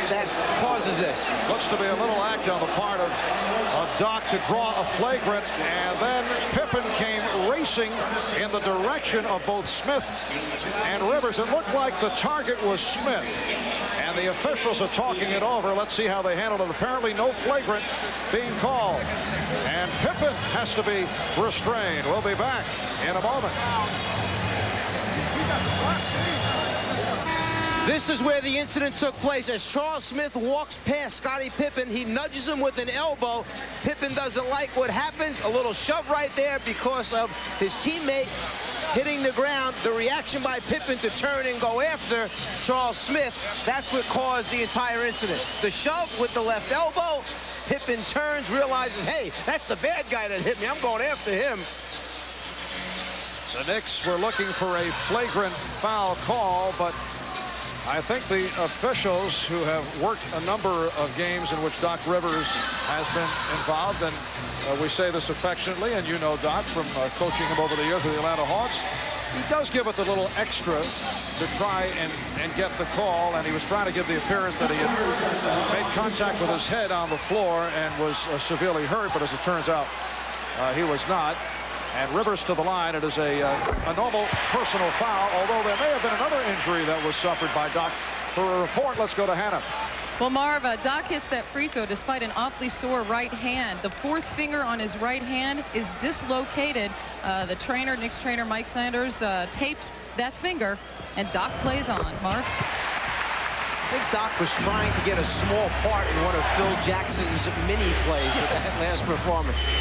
that causes this. Looks to be a little act on the part of Doc to draw a flagrant, and then Pippen came racing in the direction of both Smith and Rivers. It looked like the target was Smith, and the officials are talking it over. Let's see how they handle it. Apparently no flagrant being called, and Pippen has to be restrained. We'll be back in a moment. This is where the incident took place. As Charles Smith walks past Scottie Pippen, he nudges him with an elbow. Pippen doesn't like what happens. A little shove right there because of his teammate hitting the ground. The reaction by Pippen to turn and go after Charles Smith, that's what caused the entire incident. The shove with the left elbow. Pippen turns, realizes, hey, that's the bad guy that hit me. I'm going after him. The Knicks were looking for a flagrant foul call, but I think the officials who have worked a number of games in which Doc Rivers has been involved, and we say this affectionately, and you know Doc from coaching him over the years with the Atlanta Hawks, he does give it a little extra to try and get the call, and he was trying to give the appearance that he had made contact with his head on the floor and was severely hurt, but as it turns out, he was not. And Rivers to the line. It is a normal personal foul, although there may have been another injury that was suffered by Doc. For a report, let's go to Hannah. Well, Marv, Doc hits that free throw despite an awfully sore right hand. The fourth finger on his right hand is dislocated. The trainer, Knicks trainer Mike Sanders, taped that finger, and Doc plays on. Marv? I think Doc was trying to get a small part in one of Phil Jackson's mini plays with that last performance.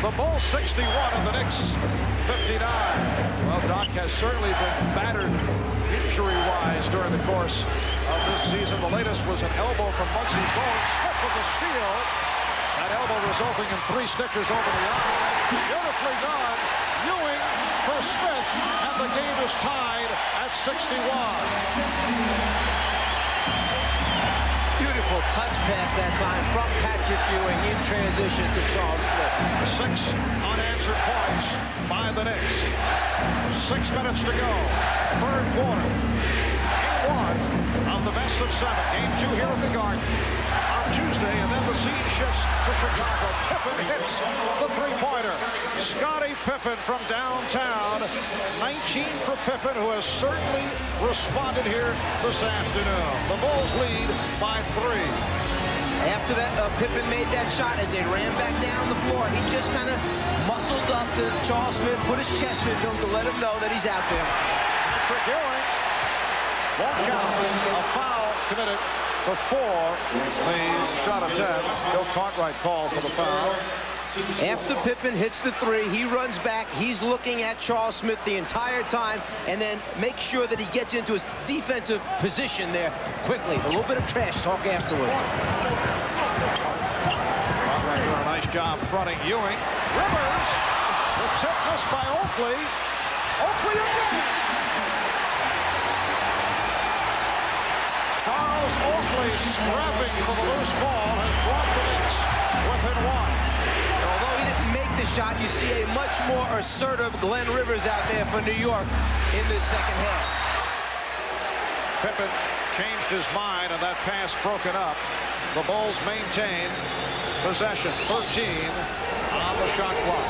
The Bulls 61 and the Knicks 59. Well, Doc has certainly been battered injury-wise during the course of this season. The latest was an elbow from Muggsy Bogues. Smith with the steal. That elbow resulting in 3 stitches over the eye. Beautifully done. Ewing for Smith, and the game is tied at 61. Beautiful touch pass that time from Patrick Ewing in transition to Charles Smith. 6 unanswered points by the Knicks. 6 minutes to go. Third quarter. Game 1 of the best of 7. Game 2 here at the Garden on Tuesday, and then the scene shifts to Chicago. Pippen hits the three-pointer. Scottie Pippen from downtown. 19 for Pippen, who has certainly responded here this afternoon. The Bulls lead by 3. After that, Pippen made that shot as they ran back down the floor. He just kind of muscled up to Charles Smith, put his chest into him to let him know that he's out there. Patrick Ewing won't count. A foul committed before the shot attempt. Bill Cartwright called for the foul. After Pippen hits the 3, he runs back. He's looking at Charles Smith the entire time, and then makes sure that he gets into his defensive position there quickly. A little bit of trash talk afterwards. Cartwright doing a nice job fronting Ewing. Rivers, the tip missed by Oakley. Oakley again. Charles Oakley scrapping for the loose ball has brought the Knicks within 1. Although he didn't make the shot, you see a much more assertive Glenn Rivers out there for New York in this second half. Pippen changed his mind, and that pass broken up. The Bulls maintain possession. 13 on the shot clock.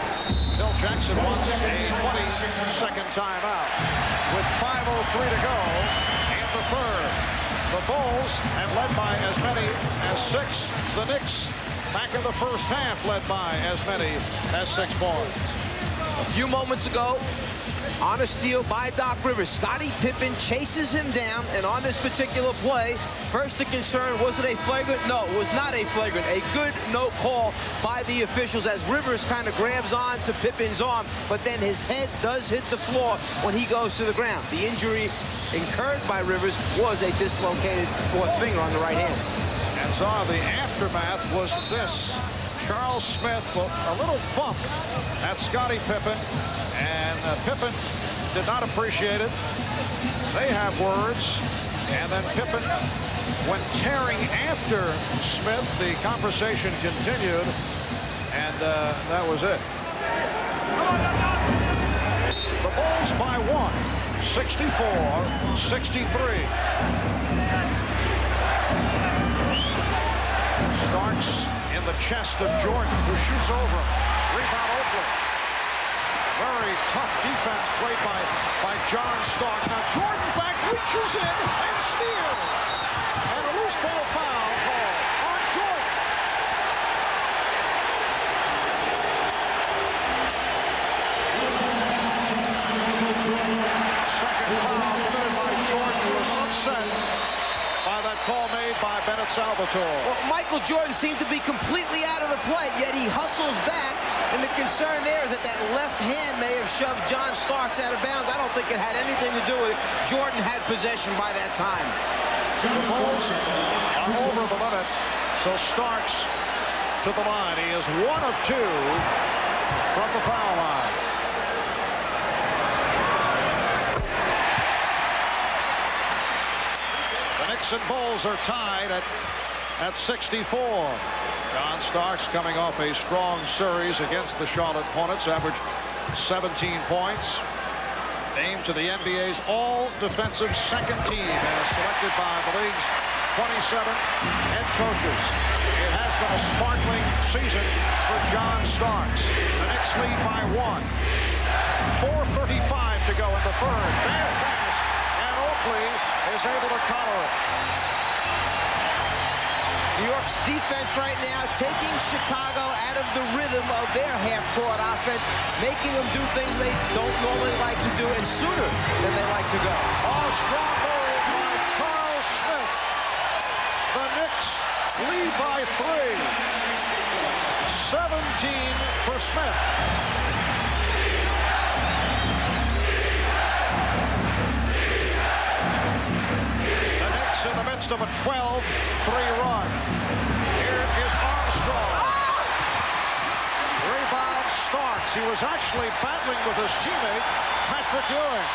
Phil Jackson wants a 20-second timeout with 5:03 to go in the third. The Bulls have led by as many as 6. The Knicks back in the first half led by as many as 6 points. A few moments ago, on a steal by Doc Rivers, Scottie Pippen chases him down, and on this particular play, first the concern, was it a flagrant? No, it was not a flagrant. A good no call by the officials as Rivers kind of grabs on to Pippen's arm, but then his head does hit the floor when he goes to the ground. The injury incurred by Rivers was a dislocated fourth finger on the right hand. And so the aftermath was this. Charles Smith, a little bump at Scottie Pippen, and Pippen did not appreciate it. They have words, and then Pippen went tearing after Smith. The conversation continued, and that was it. The Bulls by 1, 64-63. chest of Jordan, who shoots over him. Rebound Oakley. Very tough defense played by John Starks. Now Jordan back reaches in and steals. And a loose ball foul called on Jordan. Second foul committed by Jordan, who was upset by that call made by Bennett Salvatore. Well, Michael Jordan seemed to be completely out of the play, yet he hustles back, and the concern there is that that left hand may have shoved John Starks out of bounds. I don't think it had anything to do with it. Jordan had possession by that time. The Bulls are over the limit, so Starks to the line. He is 1 of 2 from the foul line. The Knicks and Bulls are tied at 64. John Starks coming off a strong series against the Charlotte Hornets, averaged 17 points. Named to the NBA's all-defensive second team as selected by the league's 27 head coaches. It has been a sparkling season for John Starks. The Knicks lead by 1. 4:35 to go in the third. Bad pass, and Oakley is able to counter it. New York's defense right now taking Chicago out of the rhythm of their half-court offense, making them do things they don't normally like to do and sooner than they like to go. Oh, strong move by Charles Smith. The Knicks lead by 3. 17 for Smith. The Knicks in the midst of a 12-3 run. Here is Armstrong. Rebound Starks. He was actually battling with his teammate, Patrick Ewing.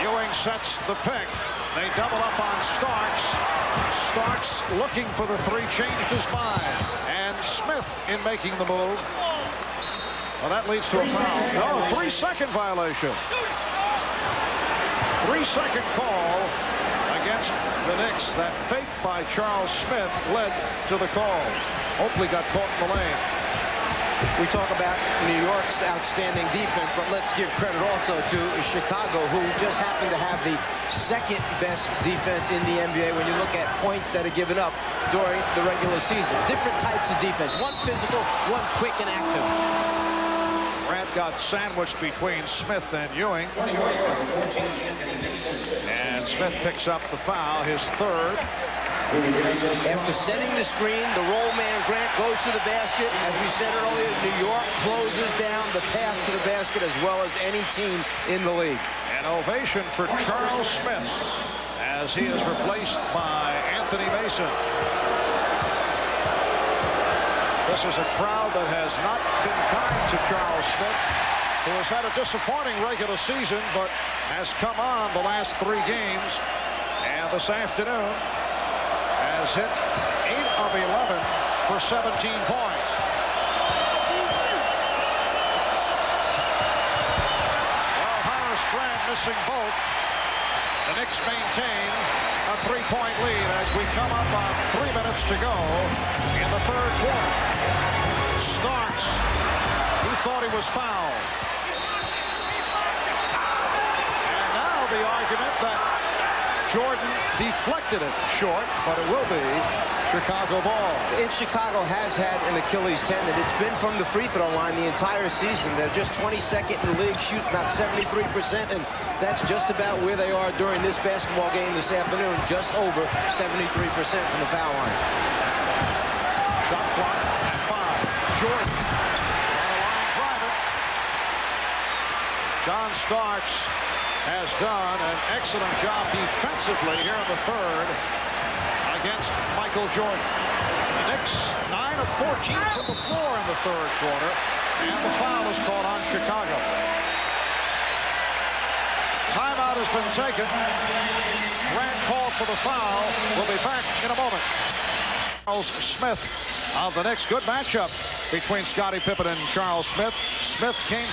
Ewing sets the pick. They double up on Starks. Starks looking for the 3, changed his mind. And Smith in making the move. Well, that leads to a foul. No, 3-second violation. 3-second call against the Knicks. That fake by Charles Smith led to the call. Oakley got caught in the lane. We talk about New York's outstanding defense, but let's give credit also to Chicago, who just happened to have the second best defense in the NBA when you look at points that are given up during the regular season. Different types of defense. One physical, one quick and active. Grant got sandwiched between Smith and Ewing. And Smith picks up the foul, his 3rd. After setting the screen, the roll man Grant goes to the basket. As we said earlier, New York closes down the path to the basket as well as any team in the league. An ovation for Charles Smith as he is replaced by Anthony Mason. This is a crowd that has not been kind to Charles Smith, who has had a disappointing regular season, but has come on the last 3 games. And this afternoon has hit 8 of 11 for 17 points. Well, Horace Grant missing both. The Knicks maintain a 3-point lead as we come up on 3 minutes to go in the 3rd quarter. Starks, he thought he was fouled. And now the argument that Jordan deflected it short, but it will be Chicago ball. If Chicago has had an Achilles tendon, it's been from the free throw line the entire season. They're just 22nd in the league, shoot about 73%, and that's just about where they are during this basketball game this afternoon, just over 73% from the foul line. Shot clock at 5. Jordan on a line private. John Starks has done an excellent job defensively here in the 3rd against Michael Jordan. The Knicks 9 of 14 from the floor in the 3rd quarter, and the foul is called on Chicago. Timeout has been taken. Grant called for the foul. We'll be back in a moment. Charles Smith of the Knicks. Good matchup between Scottie Pippen and Charles Smith. Smith came